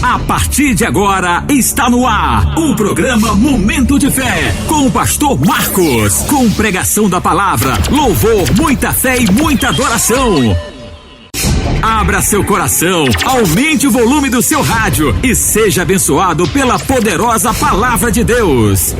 A partir de agora, está no ar o programa Momento de Fé, com o pastor Marcos, com pregação da palavra, louvor, muita fé e muita adoração. Abra seu coração, aumente o volume do seu rádio e seja abençoado pela poderosa palavra de Deus.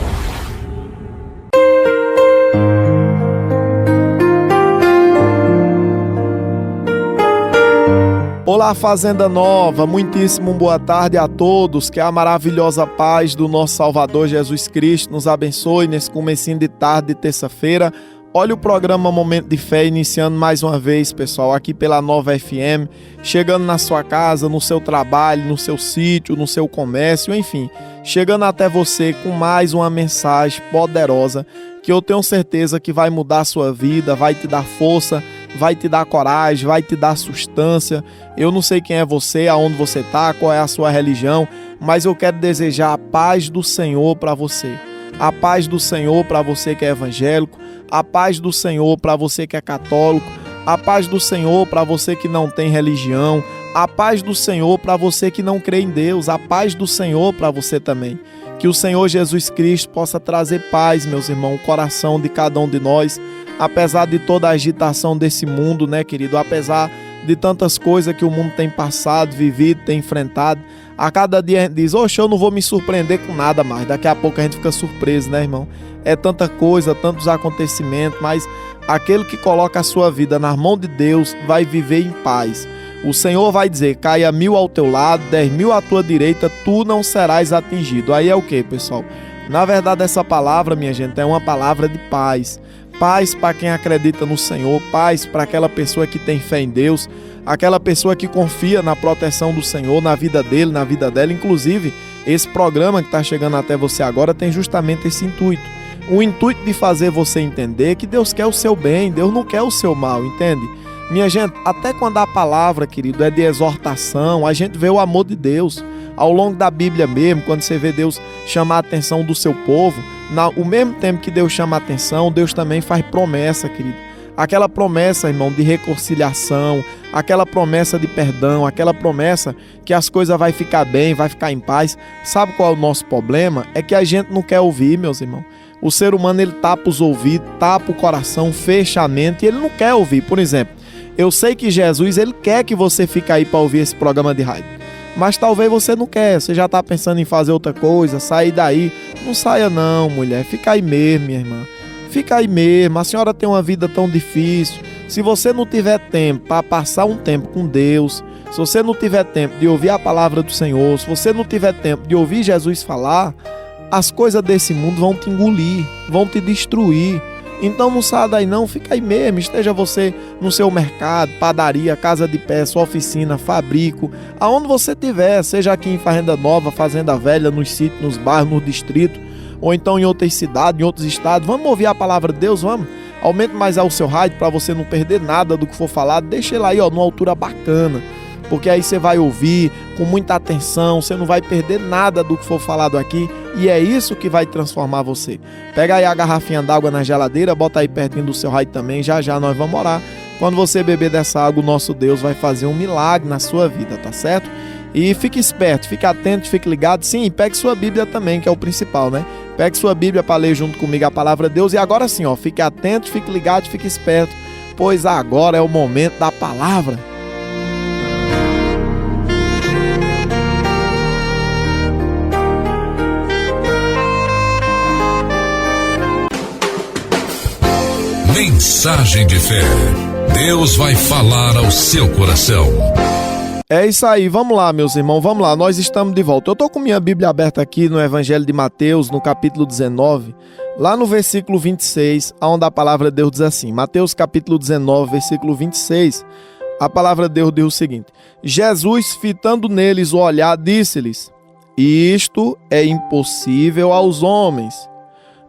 Olá, Fazenda Nova, muitíssimo boa tarde a todos, que a maravilhosa paz do nosso Salvador Jesus Cristo nos abençoe nesse comecinho de tarde de terça-feira. Olha o programa Momento de Fé iniciando mais uma vez, pessoal, aqui pela Nova FM, chegando na sua casa, no seu trabalho, no seu sítio, no seu comércio, enfim, chegando até você com mais uma mensagem poderosa que eu tenho certeza que vai mudar a sua vida, vai te dar força, vai te dar coragem, vai te dar sustância. Eu não sei quem é você, aonde você está, qual é a sua religião, mas eu quero desejar a paz do Senhor para você. A paz do Senhor para você que é evangélico, a paz do Senhor para você que é católico, a paz do Senhor para você que não tem religião, a paz do Senhor para você que não crê em Deus, a paz do Senhor para você também. Que o Senhor Jesus Cristo possa trazer paz, meus irmãos, no coração de cada um de nós, apesar de toda a agitação desse mundo, né, querido? Apesar de tantas coisas que o mundo tem passado, vivido, tem enfrentado, a cada dia a gente diz, oxe, eu não vou me surpreender com nada mais. Daqui a pouco a gente fica surpreso, né, irmão? É tanta coisa, tantos acontecimentos, mas aquele que coloca a sua vida nas mãos de Deus vai viver em paz. O Senhor vai dizer, caia 1000 ao teu lado, 10.000 à tua direita, tu não serás atingido. Aí é o que, pessoal? Na verdade, essa palavra, minha gente, é uma palavra de paz. Paz para quem acredita no Senhor, paz para aquela pessoa que tem fé em Deus, aquela pessoa que confia na proteção do Senhor, na vida dele, na vida dela. Inclusive, esse programa que está chegando até você agora tem justamente esse intuito. O intuito de fazer você entender que Deus quer o seu bem, Deus não quer o seu mal, entende? Minha gente, até quando a palavra, querido, é de exortação, a gente vê o amor de Deus. Ao longo da Bíblia mesmo, quando você vê Deus chamar a atenção do seu povo, ao mesmo tempo que Deus chama a atenção, Deus também faz promessa, querido. Aquela promessa, irmão, de reconciliação, aquela promessa de perdão, aquela promessa que as coisas vão ficar bem, vai ficar em paz. Sabe qual é o nosso problema? É que a gente não quer ouvir, meus irmãos. O ser humano, ele tapa os ouvidos, tapa o coração, fecha a mente e ele não quer ouvir. Por exemplo, eu sei que Jesus, ele quer que você fique aí para ouvir esse programa de rádio. Mas talvez você não quer, você já está pensando em fazer outra coisa, sair daí. Não saia não, mulher, fica aí mesmo, minha irmã. Fica aí mesmo, a senhora tem uma vida tão difícil. Se você não tiver tempo para passar um tempo com Deus, se você não tiver tempo de ouvir a palavra do Senhor, se você não tiver tempo de ouvir Jesus falar, as coisas desse mundo vão te engolir, vão te destruir. Então não saia daí não, fica aí mesmo, esteja você no seu mercado, padaria, casa de pé, sua oficina, fabrico, aonde você estiver, seja aqui em Fazenda Nova, Fazenda Velha, nos sítios, nos bairros, nos distritos, ou então em outras cidades, em outros estados. Vamos ouvir a palavra de Deus, vamos? Aumente mais o seu rádio para você não perder nada do que for falado, deixa ele aí, ó, numa altura bacana, porque aí você vai ouvir com muita atenção, você não vai perder nada do que for falado aqui, e é isso que vai transformar você. Pega aí a garrafinha d'água na geladeira, bota aí pertinho do seu rádio também, já já nós vamos orar. Quando você beber dessa água, o nosso Deus vai fazer um milagre na sua vida, tá certo? E fique esperto, fique atento, fique ligado. Sim, pegue sua Bíblia também, que é o principal, né? Pegue sua Bíblia para ler junto comigo a palavra de Deus. E agora sim, ó, fique atento, fique ligado, fique esperto, pois agora é o momento da palavra. Mensagem de fé. Deus vai falar ao seu coração. É isso aí, vamos lá, meus irmãos, vamos lá, nós estamos de volta. Eu estou com minha Bíblia aberta aqui no Evangelho de Mateus, no capítulo 19, lá no versículo 26, onde a palavra de Deus diz assim, Mateus capítulo 19, versículo 26, a palavra de Deus diz o seguinte, Jesus, fitando neles o olhar, disse-lhes, isto é impossível aos homens,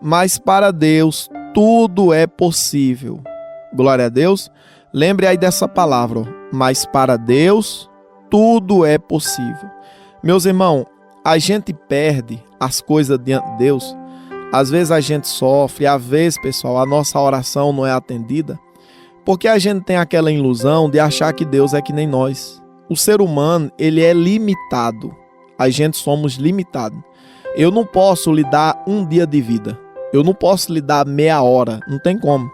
mas para Deus tudo é possível. Glória a Deus. Lembre aí dessa palavra, ó. Mas para Deus tudo é possível. Meus irmãos, a gente perde as coisas diante de Deus. Às vezes a gente sofre, às vezes, pessoal, a nossa oração não é atendida, porque a gente tem aquela ilusão de achar que Deus é que nem nós. O ser humano, ele é limitado. A gente somos limitados. Eu não posso lhe dar um dia de vida. Eu não posso lhe dar meia hora. Não tem como.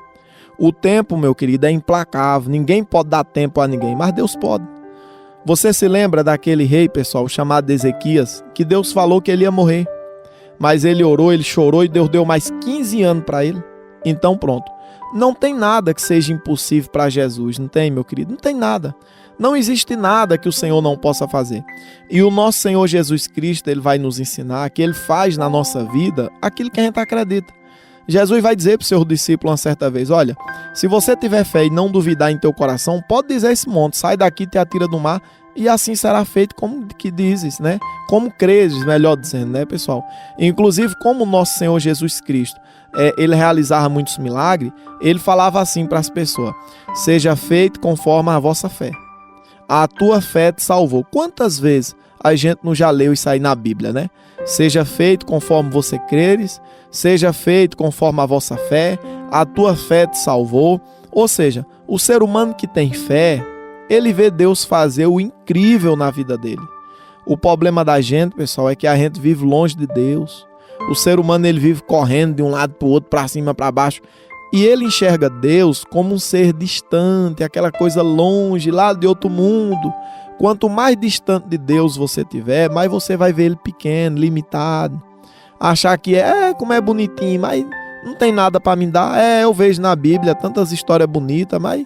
O tempo, meu querido, é implacável. Ninguém pode dar tempo a ninguém, mas Deus pode. Você se lembra daquele rei, pessoal, chamado Ezequias, que Deus falou que ele ia morrer. Mas ele orou, ele chorou e Deus deu mais 15 anos para ele. Então pronto. Não tem nada que seja impossível para Jesus. Não tem, meu querido? Não tem nada. Não existe nada que o Senhor não possa fazer. E o nosso Senhor Jesus Cristo, ele vai nos ensinar que ele faz na nossa vida aquilo que a gente acredita. Jesus vai dizer para o seu discípulo uma certa vez, olha, se você tiver fé e não duvidar em teu coração, pode dizer esse monte, sai daqui e te atira do mar, e assim será feito como que dizes, né? Como creres, melhor dizendo, né, pessoal? Inclusive, como o nosso Senhor Jesus Cristo, ele realizava muitos milagres, ele falava assim para as pessoas, seja feito conforme a vossa fé. A tua fé te salvou. Quantas vezes a gente não já leu isso aí na Bíblia, né? Seja feito conforme você creres, seja feito conforme a vossa fé, a tua fé te salvou. Ou seja, o ser humano que tem fé, ele vê Deus fazer o incrível na vida dele. O problema da gente, pessoal, é que a gente vive longe de Deus. O ser humano, ele vive correndo de um lado para o outro, para cima, para baixo. E ele enxerga Deus como um ser distante, aquela coisa longe, lá de outro mundo. Quanto mais distante de Deus você tiver, mais você vai ver ele pequeno, limitado. Achar que como é bonitinho, mas não tem nada para me dar. Eu vejo na Bíblia tantas histórias bonitas, mas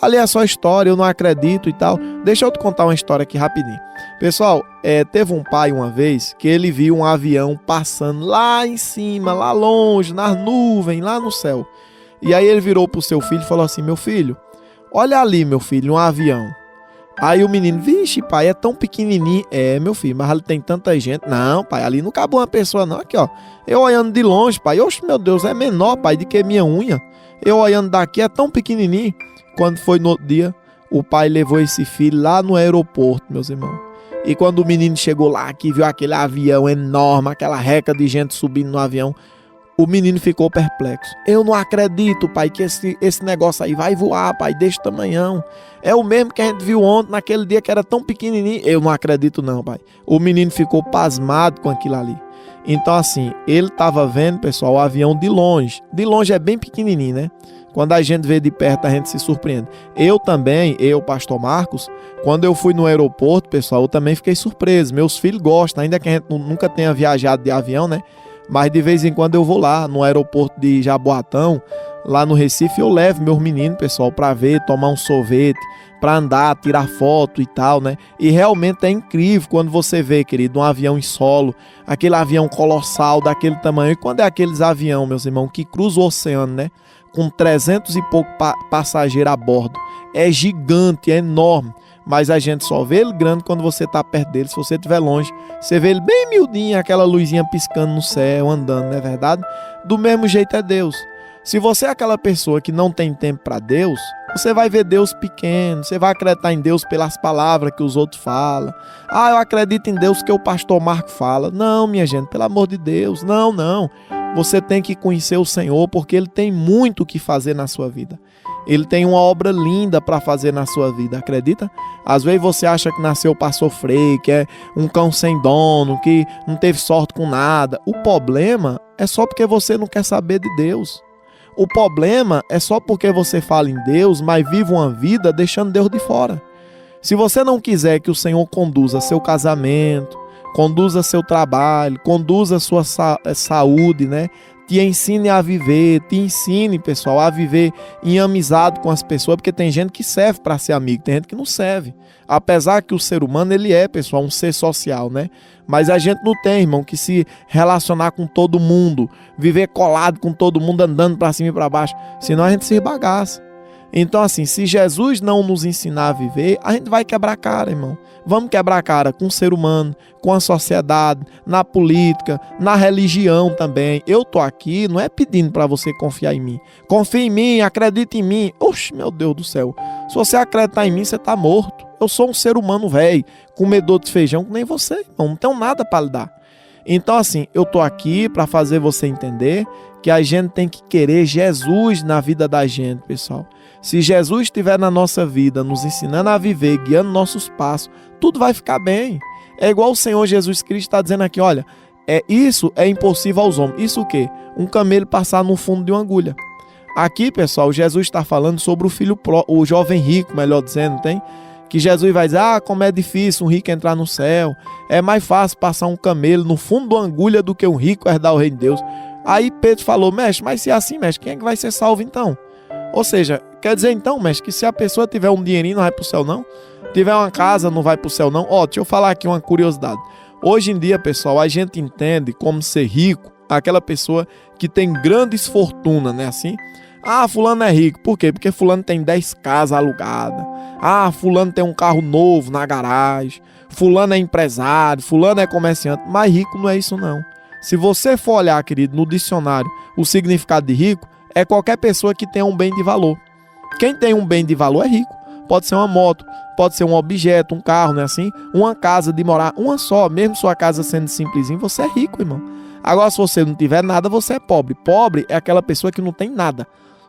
ali é só história, eu não acredito e tal. Deixa eu te contar uma história aqui rapidinho. Pessoal, teve um pai uma vez que ele viu um avião passando lá em cima, lá longe, nas nuvens, lá no céu. E aí ele virou pro seu filho e falou assim, meu filho, olha ali, meu filho, um avião. Aí o menino, vixe, pai, é tão pequenininho. Meu filho, mas ali tem tanta gente. Não, pai, ali não cabe uma pessoa não. Aqui, ó, eu olhando de longe, pai, oxe, meu Deus, é menor, pai, do que minha unha. Eu olhando daqui, é tão pequenininho. Quando foi no outro dia, o pai levou esse filho lá no aeroporto, meus irmãos. E quando o menino chegou lá, que viu aquele avião enorme, aquela reca de gente subindo no avião, o menino ficou perplexo. Eu não acredito, pai, que esse negócio aí vai voar, pai, desse tamanhão. É o mesmo que a gente viu ontem, naquele dia que era tão pequenininho. Eu não acredito não, pai. O menino ficou pasmado com aquilo ali. Então assim, ele estava vendo, pessoal, o avião de longe. De longe é bem pequenininho, né? Quando a gente vê de perto, a gente se surpreende. Eu também, pastor Marcos, quando eu fui no aeroporto, pessoal, eu também fiquei surpreso. Meus filhos gostam, ainda que a gente nunca tenha viajado de avião, né? Mas de vez em quando eu vou lá no aeroporto de Jaboatão, lá no Recife, eu levo meus meninos, pessoal, para ver, tomar um sorvete, para andar, tirar foto e tal, né? E realmente é incrível quando você vê, querido, um avião em solo, aquele avião colossal daquele tamanho. E quando é aqueles aviões, meus irmãos, que cruzam o oceano, né? Com 300 e pouco passageiros a bordo. É gigante, é enorme. Mas a gente só vê ele grande quando você está perto dele. Se você estiver longe, você vê ele bem miudinho, aquela luzinha piscando no céu, andando, não é verdade? Do mesmo jeito é Deus. Se você é aquela pessoa que não tem tempo para Deus, você vai ver Deus pequeno, você vai acreditar em Deus pelas palavras que os outros falam. Eu acredito em Deus que o pastor Marco fala. Não, minha gente, pelo amor de Deus, não. Você tem que conhecer o Senhor, porque Ele tem muito o que fazer na sua vida. Ele tem uma obra linda para fazer na sua vida, acredita? Às vezes você acha que nasceu para sofrer, que é um cão sem dono, que não teve sorte com nada. O problema é só porque você não quer saber de Deus. O problema é só porque você fala em Deus, mas vive uma vida deixando Deus de fora. Se você não quiser que o Senhor conduza seu casamento, conduza seu trabalho, conduza sua saúde, né? Te ensine a viver, te ensine, pessoal, a viver em amizade com as pessoas, porque tem gente que serve para ser amigo, tem gente que não serve. Apesar que o ser humano, ele é, pessoal, um ser social, né? Mas a gente não tem, irmão, que se relacionar com todo mundo, viver colado com todo mundo, andando para cima e para baixo, senão a gente se bagaça. Então, assim, se Jesus não nos ensinar a viver, a gente vai quebrar a cara, irmão. Vamos quebrar a cara com o ser humano, com a sociedade, na política, na religião também. Eu tô aqui, não é pedindo para você confiar em mim. Confia em mim, acredita em mim. Oxe, meu Deus do céu. Se você acreditar em mim, você tá morto. Eu sou um ser humano velho, comedor de feijão, que nem você, irmão. Não tenho nada para lhe dar. Então, assim, eu tô aqui para fazer você entender que a gente tem que querer Jesus na vida da gente, pessoal. Se Jesus estiver na nossa vida, nos ensinando a viver, guiando nossos passos, tudo vai ficar bem. É igual o Senhor Jesus Cristo está dizendo aqui, olha, isso é impossível aos homens. Isso o quê? Um camelo passar no fundo de uma agulha. Aqui, pessoal, Jesus está falando sobre o jovem rico, melhor dizendo, tem? Que Jesus vai dizer, como é difícil um rico entrar no céu. É mais fácil passar um camelo no fundo de uma agulha do que um rico herdar o reino de Deus. Aí Pedro falou, mestre, mas se é assim, mestre, quem é que vai ser salvo então? Ou seja, quer dizer então, mestre, que se a pessoa tiver um dinheirinho não vai para o céu não? Tiver uma casa não vai para o céu não? Deixa eu falar aqui uma curiosidade. Hoje em dia, pessoal, a gente entende como ser rico aquela pessoa que tem grandes fortunas, né? Assim, fulano é rico. Por quê? Porque fulano tem 10 casas alugadas. Fulano tem um carro novo na garagem. Fulano é empresário, fulano é comerciante. Mas rico não é isso não. Se você for olhar, querido, no dicionário, o significado de rico é qualquer pessoa que tenha um bem de valor. Quem tem um bem de valor é rico. Pode ser uma moto, pode ser um objeto, um carro, não é assim? Uma casa de morar, uma só. Mesmo sua casa sendo simplesinha, você é rico, irmão. Agora, se você não tiver nada, você é pobre. Pobre é aquela pessoa que não tem nada.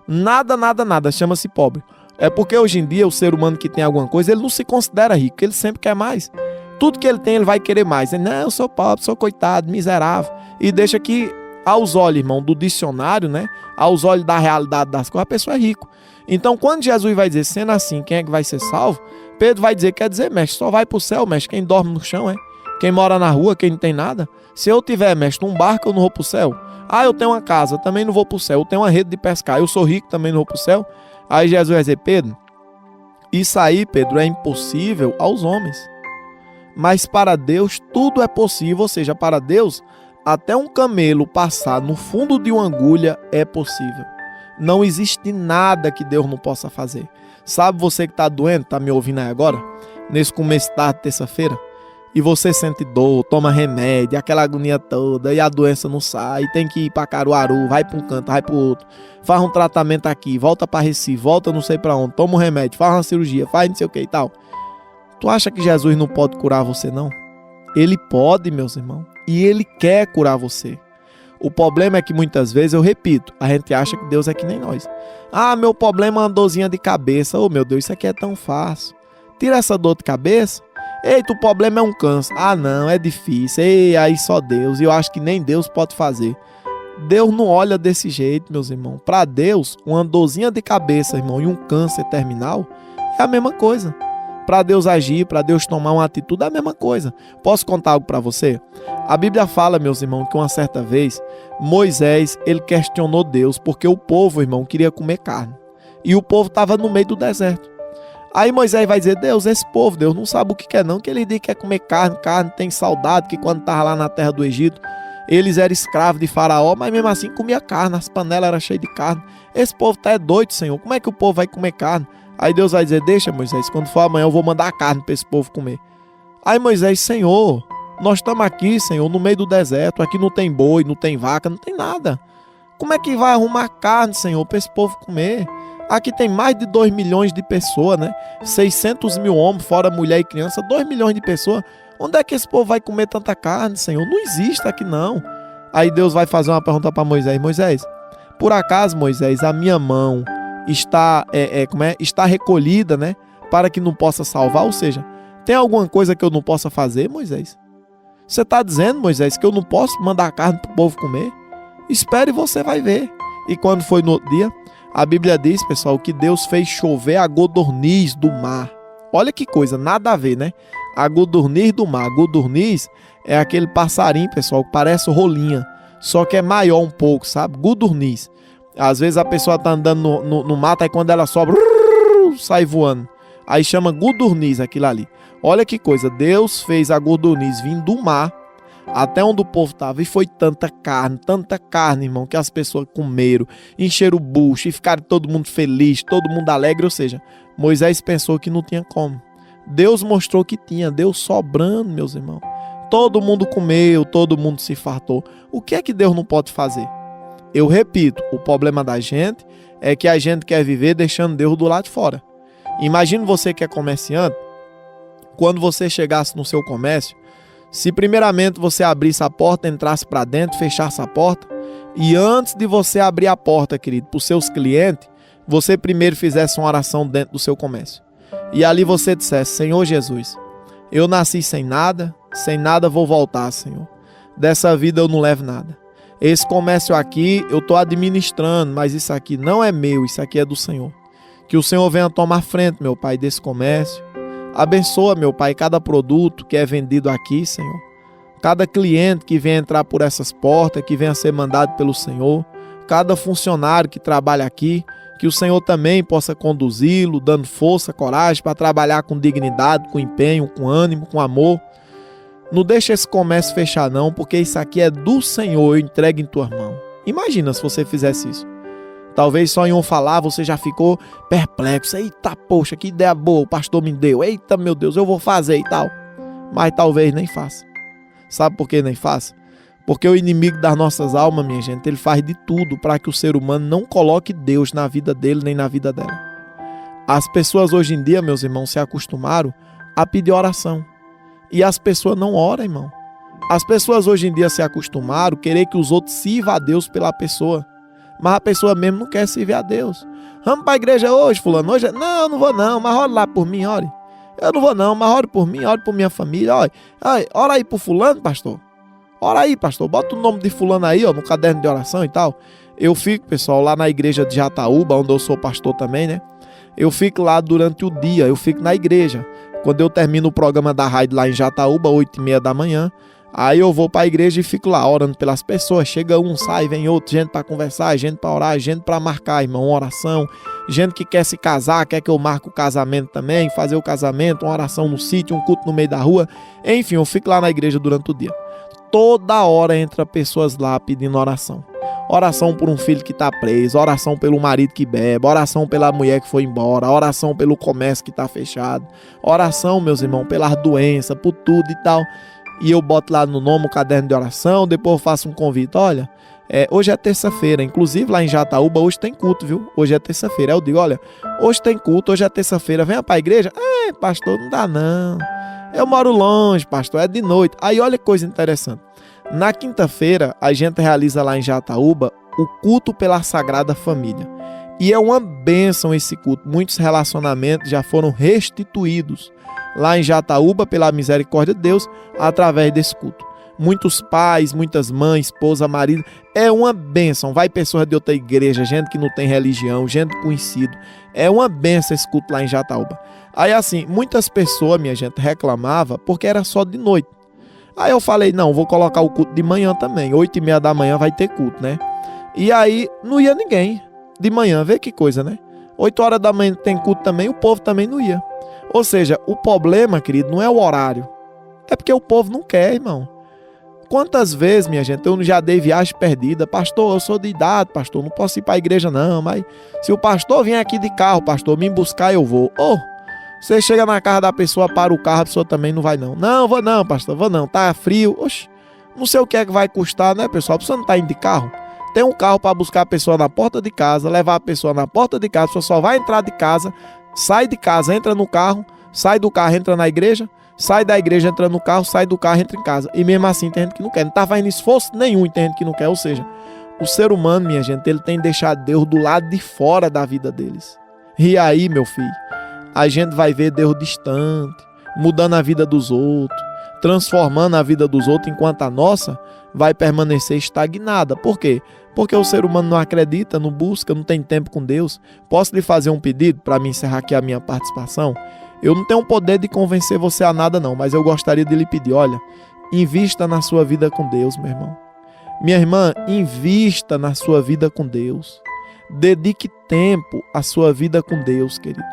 Nada, chama-se pobre. É porque hoje em dia o ser humano que tem alguma coisa, ele não se considera rico, ele sempre quer mais. Tudo que ele tem, ele vai querer mais. Ele, não, eu sou pobre, sou coitado, miserável. E deixa que, aos olhos, irmão, do dicionário, né? Aos olhos da realidade das coisas, a pessoa é rico. Então, quando Jesus vai dizer, sendo assim, quem é que vai ser salvo? Pedro vai dizer, quer dizer, mestre, só vai para o céu, mestre, quem dorme no chão, é? Quem mora na rua, quem não tem nada. Se eu tiver, mestre, um barco, eu não vou para o céu. Eu tenho uma casa, também não vou para o céu. Eu tenho uma rede de pescar, eu sou rico, também não vou para o céu. Aí Jesus vai dizer, Pedro, isso aí, Pedro, é impossível aos homens. Mas para Deus tudo é possível, ou seja, para Deus, até um camelo passar no fundo de uma agulha é possível. Não existe nada que Deus não possa fazer. Sabe você que está doente, está me ouvindo aí agora? Nesse começo de tarde, terça-feira? E você sente dor, toma remédio, aquela agonia toda, e a doença não sai, tem que ir para Caruaru, vai para um canto, vai para o outro, faz um tratamento aqui, volta para Recife, volta não sei para onde, toma um remédio, faz uma cirurgia, faz não sei o que e tal. Tu acha que Jesus não pode curar você não? Ele pode, meus irmãos, e Ele quer curar você. O problema é que muitas vezes, eu repito, a gente acha que Deus é que nem nós. Meu problema é uma dorzinha de cabeça. Meu Deus, isso aqui é tão fácil. Tira essa dor de cabeça. Eita, o problema é um câncer. Não, é difícil. Aí só Deus. E eu acho que nem Deus pode fazer. Deus não olha desse jeito, meus irmãos. Para Deus, uma dorzinha de cabeça, irmão, e um câncer terminal é a mesma coisa. Para Deus agir, para Deus tomar uma atitude, é a mesma coisa. Posso contar algo para você? A Bíblia fala, meus irmãos, que uma certa vez, Moisés, ele questionou Deus, porque o povo, irmão, queria comer carne. E o povo estava no meio do deserto. Aí Moisés vai dizer, Deus, esse povo, Deus, não sabe o que quer não, que ele diz que quer comer carne, tem saudade, que quando estava lá na terra do Egito, eles eram escravos de Faraó, mas mesmo assim comia carne, as panelas eram cheias de carne. Esse povo tá doido, Senhor, como é que o povo vai comer carne? Aí Deus vai dizer, deixa Moisés, quando for amanhã eu vou mandar carne para esse povo comer. Aí Moisés, Senhor, nós estamos aqui, Senhor, no meio do deserto, aqui não tem boi, não tem vaca, não tem nada. Como é que vai arrumar carne, Senhor, para esse povo comer? Aqui tem mais de 2 milhões de pessoas, né? 600 mil homens, fora mulher e criança, 2 milhões de pessoas. Onde é que esse povo vai comer tanta carne, Senhor? Não existe aqui não. Aí Deus vai fazer uma pergunta para Moisés. Moisés, por acaso, Moisés, a minha mão está recolhida, né? Para que não possa salvar? Ou seja, tem alguma coisa que eu não possa fazer, Moisés? Você está dizendo, Moisés, que eu não posso mandar carne para o povo comer? Espere e você vai ver. E quando foi no outro dia, a Bíblia diz, pessoal, que Deus fez chover a codorniz do mar. Olha que coisa, nada a ver, né? A codorniz do mar. A codorniz é aquele passarinho, pessoal, que parece rolinha, só que é maior um pouco, sabe? Codorniz. Às vezes a pessoa tá andando no mato, aí quando ela sobe, sai voando. Aí chama codorniz aquilo ali. Olha que coisa, Deus fez a codorniz vir do mar até onde o povo estava, e foi tanta carne, irmão, que as pessoas comeram, encheram o bucho e ficaram todo mundo feliz, todo mundo alegre. Ou seja, Moisés pensou que não tinha como. Deus mostrou que tinha, Deus sobrando, meus irmãos. Todo mundo comeu, todo mundo se fartou. O que é que Deus não pode fazer? Eu repito, o problema da gente é que a gente quer viver deixando Deus do lado de fora. Imagina você que é comerciante, quando você chegasse no seu comércio, se primeiramente você abrisse a porta, entrasse para dentro, fechasse a porta, e antes de você abrir a porta, querido, para os seus clientes, você primeiro fizesse uma oração dentro do seu comércio. E ali você dissesse, Senhor Jesus, eu nasci sem nada, sem nada vou voltar, Senhor. Dessa vida eu não levo nada. Esse comércio aqui eu estou administrando, mas isso aqui não é meu, isso aqui é do Senhor. Que o Senhor venha tomar frente, meu Pai, desse comércio. Abençoa, meu Pai, cada produto que é vendido aqui, Senhor. Cada cliente que venha entrar por essas portas, que venha ser mandado pelo Senhor. Cada funcionário que trabalha aqui, que o Senhor também possa conduzi-lo, dando força, coragem para trabalhar com dignidade, com empenho, com ânimo, com amor. Não deixa esse comércio fechar não, porque isso aqui é do Senhor, eu entrego em tua mão. Imagina se você fizesse isso. Talvez só em um falar você já ficou perplexo. Eita, poxa, que ideia boa o pastor me deu. Eita, meu Deus, eu vou fazer e tal. Mas talvez nem faça. Sabe por que nem faça? Porque o inimigo das nossas almas, minha gente, ele faz de tudo para que o ser humano não coloque Deus na vida dele nem na vida dela. As pessoas hoje em dia, meus irmãos, se acostumaram a pedir oração. E as pessoas não oram, irmão. As pessoas hoje em dia se acostumaram a querer que os outros sirvam a Deus pela pessoa. Mas a pessoa mesmo não quer servir a Deus. Vamos para a igreja hoje, fulano? Hoje? Não, eu não vou não, mas ore lá por mim, ore. Eu não vou não, mas ore por mim, ore por minha família. Ora aí por fulano, pastor. Ora aí, pastor, bota o nome de fulano aí, ó, no caderno de oração e tal. Eu fico, pessoal, lá na igreja de Jataúba, onde eu sou pastor também, né? Eu fico lá durante o dia, eu fico na igreja. Quando eu termino o programa da rádio lá em Jataúba, 8h30 da manhã, aí eu vou para a igreja e fico lá orando pelas pessoas. Chega um, sai, vem outro, gente para conversar, gente para orar, gente para marcar, irmão, uma oração. Gente que quer se casar, quer que eu marque o casamento também, fazer o casamento, uma oração no sítio, um culto no meio da rua. Enfim, eu fico lá na igreja durante o dia. Toda hora entra pessoas lá pedindo oração. Oração por um filho que está preso, oração pelo marido que bebe, oração pela mulher que foi embora, oração pelo comércio que está fechado, oração, meus irmãos, pelas doenças, por tudo e tal. E eu boto lá no nome o caderno de oração, depois eu faço um convite. Olha, hoje é terça-feira, inclusive lá em Jataúba hoje tem culto, viu? Hoje é terça-feira. Aí eu digo, olha, hoje tem culto, hoje é terça-feira, venha para a igreja. Pastor, não dá não. Eu moro longe, pastor, é de noite. Aí olha que coisa interessante. Na quinta-feira, a gente realiza lá em Jataúba o culto pela Sagrada Família. E é uma bênção esse culto. Muitos relacionamentos já foram restituídos lá em Jataúba pela misericórdia de Deus através desse culto. Muitos pais, muitas mães, esposa, marido. É uma bênção. Vai pessoas de outra igreja, gente que não tem religião, gente conhecido. É uma bênção esse culto lá em Jataúba. Aí assim, muitas pessoas, minha gente, reclamavam porque era só de noite. Aí eu falei, não, vou colocar o culto de manhã também. 8h30 da manhã vai ter culto, né? E aí não ia ninguém de manhã, vê que coisa, né? 8 horas da manhã tem culto também, o povo também não ia. Ou seja, o problema, querido, não é o horário. É porque o povo não quer, irmão. Quantas vezes, minha gente, eu já dei viagem perdida. Pastor, eu sou de idade, pastor, não posso ir para a igreja não, mas se o pastor vier aqui de carro, pastor, me buscar, eu vou. Você chega na casa da pessoa, para o carro, a pessoa também não vai não. Não, vou não, pastor, vou não, tá frio. Oxe, não sei o que é que vai custar, né, pessoal? A pessoa não tá indo de carro. Tem um carro para buscar a pessoa na porta de casa, levar a pessoa na porta de casa, a pessoa só vai entrar de casa, sai de casa, entra no carro, sai do carro, entra na igreja, sai da igreja, entra no carro, sai do carro, entra em casa. E mesmo assim tem gente que não quer, não tá fazendo esforço nenhum e tem gente que não quer. Ou seja, o ser humano, minha gente, ele tem deixado Deus do lado de fora da vida deles. E aí, meu filho, a gente vai ver Deus distante, mudando a vida dos outros, transformando a vida dos outros, enquanto a nossa vai permanecer estagnada. Por quê? Porque o ser humano não acredita, não busca, não tem tempo com Deus. Posso lhe fazer um pedido para me encerrar aqui a minha participação? Eu não tenho o poder de convencer você a nada não, mas eu gostaria de lhe pedir, olha, invista na sua vida com Deus, meu irmão. Minha irmã, invista na sua vida com Deus. Dedique tempo à sua vida com Deus, querido.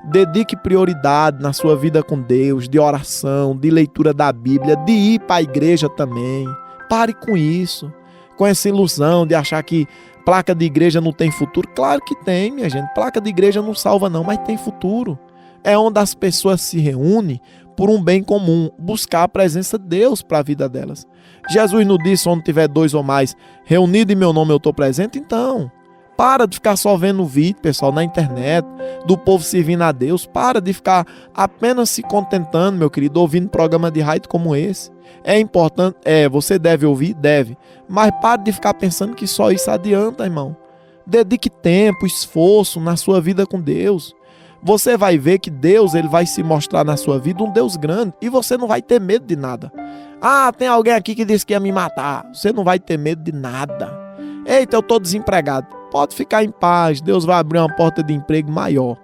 Dedique prioridade na sua vida com Deus, de oração, de leitura da Bíblia, de ir para a igreja também. Pare com isso, com essa ilusão de achar que placa de igreja não tem futuro. Claro que tem, minha gente. Placa de igreja não salva não, mas tem futuro. É onde as pessoas se reúnem por um bem comum, buscar a presença de Deus para a vida delas. Jesus não disse, onde tiver 2 ou mais reunidos em meu nome eu estou presente? Então, para de ficar só vendo vídeo, pessoal, na internet, do povo servindo a Deus. Para de ficar apenas se contentando, meu querido, ouvindo programa de rádio como esse. É importante, você deve ouvir? Deve. Mas pare de ficar pensando que só isso adianta, irmão. Dedique tempo, esforço na sua vida com Deus. você vai ver que Deus, ele vai se mostrar na sua vida um Deus grande e você não vai ter medo de nada. Ah, tem alguém aqui que disse que ia me matar. Você não vai ter medo de nada. Eita, eu estou desempregado. Pode ficar em paz, Deus vai abrir uma porta de emprego maior.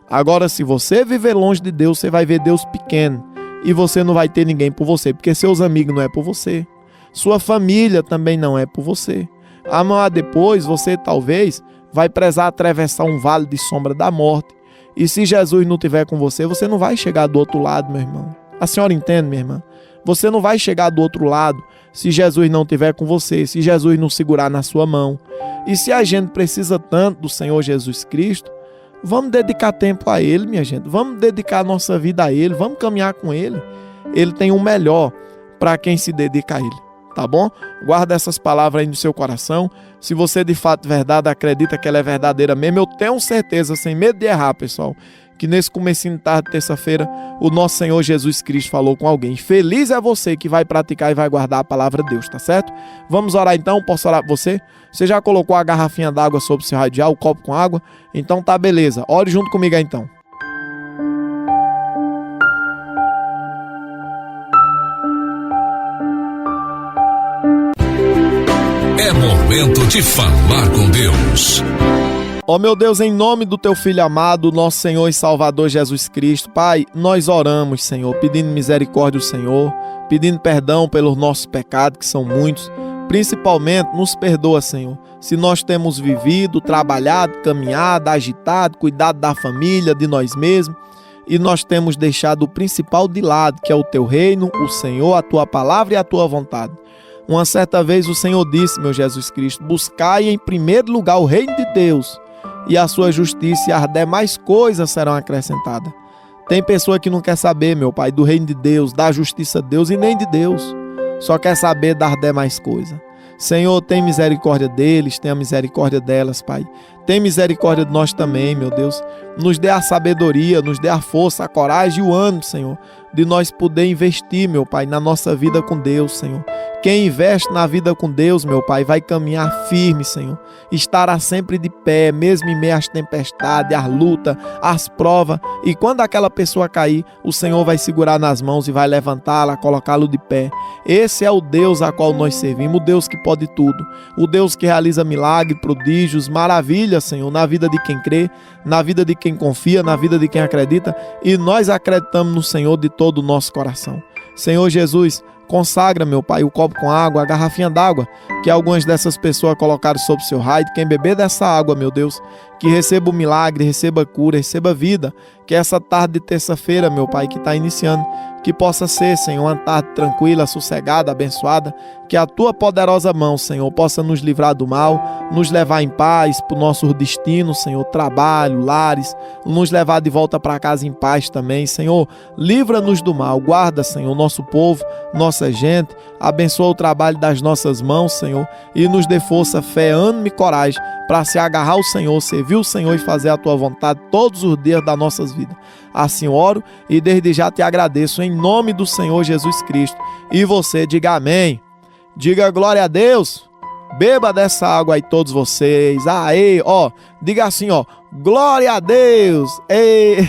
Agora, se você viver longe de Deus, você vai ver Deus pequeno e você não vai ter ninguém por você, porque seus amigos não é por você, sua família também não é por você. Amanhã depois, você talvez vai precisar atravessar um vale de sombra da morte. E se Jesus não estiver com você, você não vai chegar do outro lado, meu irmão. A senhora entende, minha irmã? Você não vai chegar do outro lado se Jesus não estiver com você, se Jesus não segurar na sua mão. E se a gente precisa tanto do Senhor Jesus Cristo, vamos dedicar tempo a Ele, minha gente. Vamos dedicar a nossa vida a Ele, vamos caminhar com Ele. Ele tem o melhor para quem se dedica a Ele, tá bom? Guarda essas palavras aí no seu coração. Se você de fato verdade acredita que ela é verdadeira mesmo, eu tenho certeza, sem medo de errar, pessoal, que nesse comecinho de tarde, terça-feira, o nosso Senhor Jesus Cristo falou com alguém. Feliz é você que vai praticar e vai guardar a palavra de Deus, tá certo? Vamos orar então? Posso orar por você? Você já colocou a garrafinha d'água sobre o seu radial, o copo com água? Então tá beleza. Ore junto comigo aí então. É momento de falar com Deus. Ó meu Deus, em nome do Teu Filho amado, nosso Senhor e Salvador Jesus Cristo, Pai, nós oramos, Senhor, pedindo misericórdia ao Senhor, pedindo perdão pelos nossos pecados, que são muitos. Principalmente, nos perdoa, Senhor, se nós temos vivido, trabalhado, caminhado, agitado, cuidado da família, de nós mesmos, e nós temos deixado o principal de lado, que é o Teu reino, o Senhor, a Tua palavra e a Tua vontade. Uma certa vez o Senhor disse, meu Jesus Cristo, buscai em primeiro lugar o reino de Deus, e a sua justiça e as demais coisas serão acrescentadas. Tem pessoa que não quer saber, meu Pai, do reino de Deus, da justiça de Deus e nem de Deus. Só quer saber das demais coisas. Senhor, tem misericórdia deles, tenha misericórdia delas, Pai. Tem misericórdia de nós também, meu Deus. Nos dê a sabedoria, nos dê a força, a coragem e o ânimo, Senhor, de nós poder investir, meu Pai, na nossa vida com Deus, Senhor. Quem investe na vida com Deus, meu Pai, vai caminhar firme, Senhor. Estará sempre de pé, mesmo em meio às tempestades, às lutas, às provas. E quando aquela pessoa cair, o Senhor vai segurar nas mãos e vai levantá-la, colocá-lo de pé. Esse é o Deus a qual nós servimos, o Deus que pode tudo. O Deus que realiza milagres, prodígios, maravilhas, Senhor, na vida de quem crê, na vida de quem confia, na vida de quem acredita. E nós acreditamos no Senhor de todo o nosso coração. Senhor Jesus, consagra, meu Pai, o copo com água, a garrafinha d'água, que algumas dessas pessoas colocaram sob seu raio. Quem beber dessa água, meu Deus, que receba o milagre, receba a cura, receba a vida. Que essa tarde de terça-feira, meu Pai, que está iniciando, que possa ser, Senhor, uma tarde tranquila, sossegada, abençoada. Que a Tua poderosa mão, Senhor, possa nos livrar do mal, nos levar em paz para o nosso destino, Senhor, trabalho, lares, nos levar de volta para casa em paz também, Senhor. Livra-nos do mal, guarda, Senhor, nosso povo, nossa gente, abençoa o trabalho das nossas mãos, Senhor, e nos dê força, fé, ânimo e coragem para se agarrar ao Senhor, servir o Senhor e fazer a Tua vontade todos os dias das nossas vidas. Assim oro e desde já te agradeço em nome do Senhor Jesus Cristo. E você diga amém. Diga glória a Deus. Beba dessa água aí todos vocês. Aê, ó, diga assim, ó, glória a Deus. Ei.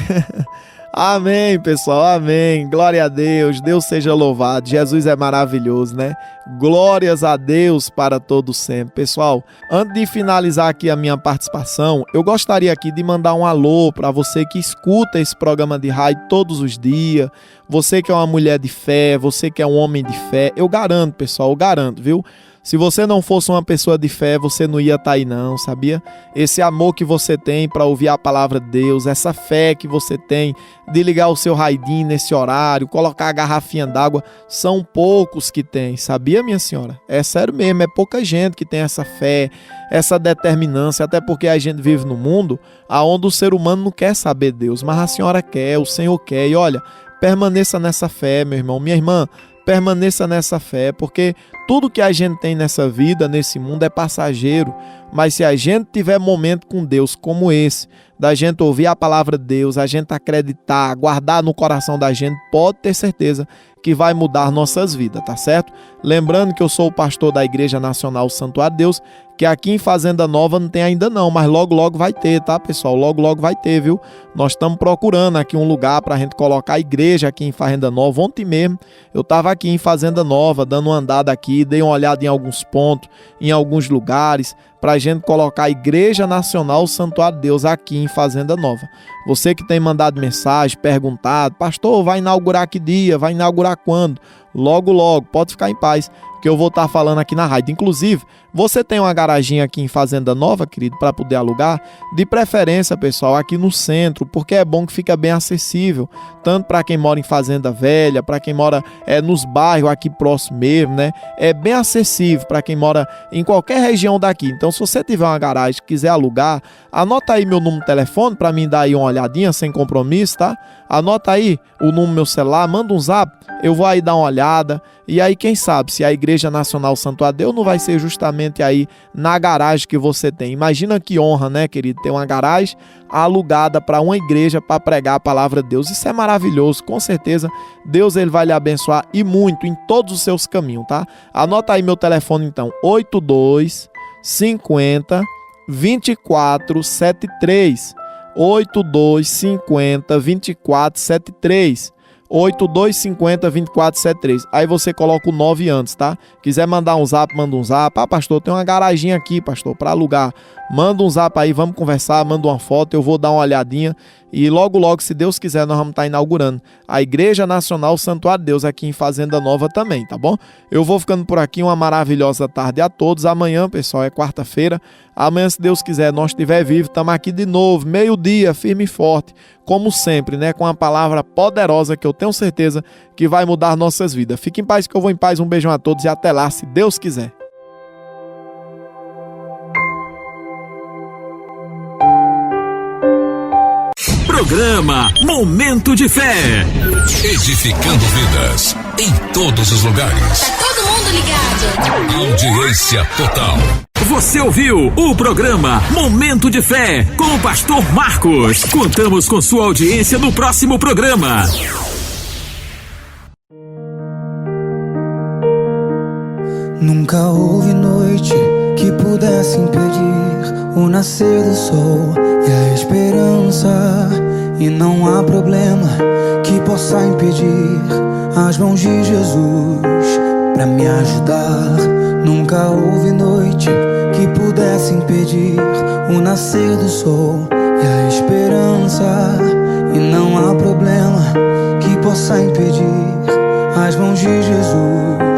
Amém, pessoal, amém. Glória a Deus, Deus seja louvado. Jesus é maravilhoso, né? Glórias a Deus para todo sempre. Pessoal, antes de finalizar aqui a minha participação, eu gostaria aqui de mandar um alô para você que escuta esse programa de rádio todos os dias. Você que é uma mulher de fé, você que é um homem de fé. Eu garanto, pessoal, eu garanto, viu? Se você não fosse uma pessoa de fé, você não ia estar aí não, sabia? Esse amor que você tem para ouvir a palavra de Deus, essa fé que você tem de ligar o seu raidinho nesse horário, colocar a garrafinha d'água, são poucos que tem, sabia, minha senhora? É sério mesmo, é pouca gente que tem essa fé, essa determinância, até porque a gente vive num mundo onde o ser humano não quer saber de Deus, mas a senhora quer, o Senhor quer, e olha, permaneça nessa fé, meu irmão, minha irmã, permaneça nessa fé, porque tudo que a gente tem nessa vida, nesse mundo, é passageiro. Mas se a gente tiver momento com Deus como esse, da gente ouvir a palavra de Deus, a gente acreditar, guardar no coração da gente, pode ter certeza que vai mudar nossas vidas, tá certo? Lembrando que eu sou o pastor da Igreja Nacional Santuário de Deus, que aqui em Fazenda Nova não tem ainda não, mas logo logo vai ter, tá, pessoal? Logo logo vai ter, viu? Nós estamos procurando aqui um lugar pra gente colocar a igreja aqui em Fazenda Nova. Ontem mesmo eu tava aqui em Fazenda Nova, dando uma andada aqui, dei uma olhada em alguns pontos, em alguns lugares, pra gente colocar a Igreja Nacional Santuário de Deus aqui em Fazenda Nova. Você que tem mandado mensagem, perguntado, pastor, vai inaugurar que dia? Vai inaugurar quando? Logo logo, pode ficar em paz, que eu vou estar falando aqui na rádio. Inclusive, você tem uma garaginha aqui em Fazenda Nova, querido, para poder alugar? De preferência, pessoal, aqui no centro, porque é bom que fica bem acessível, tanto para quem mora em Fazenda Velha, para quem mora nos bairros aqui próximo mesmo, né? É bem acessível para quem mora em qualquer região daqui. Então, se você tiver uma garagem, quiser alugar, anota aí meu número de telefone para mim dar aí uma olhadinha sem compromisso, tá? Anota aí o número do meu celular, manda um zap, eu vou aí dar uma olhada. E aí, quem sabe, se a Igreja Nacional Santuário de Deus não vai ser justamente aí na garagem que você tem. Imagina que honra, né, querido? Ter uma garagem alugada para uma igreja para pregar a palavra de Deus. Isso é maravilhoso, com certeza. Deus ele vai lhe abençoar e muito em todos os seus caminhos, tá? Anota aí meu telefone então, 82 50 24 73. 82 50 24 73. 8250-2473. Aí você coloca o 9 antes, tá? Quiser mandar um zap, manda um zap. Ah, pastor, tem uma garaginha aqui, pastor, para alugar. Manda um zap aí, vamos conversar, manda uma foto, eu vou dar uma olhadinha. E logo, logo, se Deus quiser, nós vamos estar inaugurando a Igreja Nacional Santuário de Deus aqui em Fazenda Nova também, tá bom? Eu vou ficando por aqui, uma maravilhosa tarde a todos. Amanhã, pessoal, é quarta-feira. Amanhã, se Deus quiser, nós estiver vivo, estamos aqui de novo, meio-dia, firme e forte, como sempre, né? Com uma palavra poderosa que eu tenho certeza que vai mudar nossas vidas. Fique em paz que eu vou em paz. Um beijão a todos e até lá, se Deus quiser. Programa Momento de Fé. Edificando vidas em todos os lugares. Tá todo mundo ligado. Audiência total. Você ouviu o programa Momento de Fé com o pastor Marcos. Contamos com sua audiência no próximo programa. Nunca houve noite que pudesse impedir o nascer do sol e a esperança. E não há problema que possa impedir as mãos de Jesus pra me ajudar. Nunca houve noite que pudesse impedir o nascer do sol e a esperança. E não há problema que possa impedir as mãos de Jesus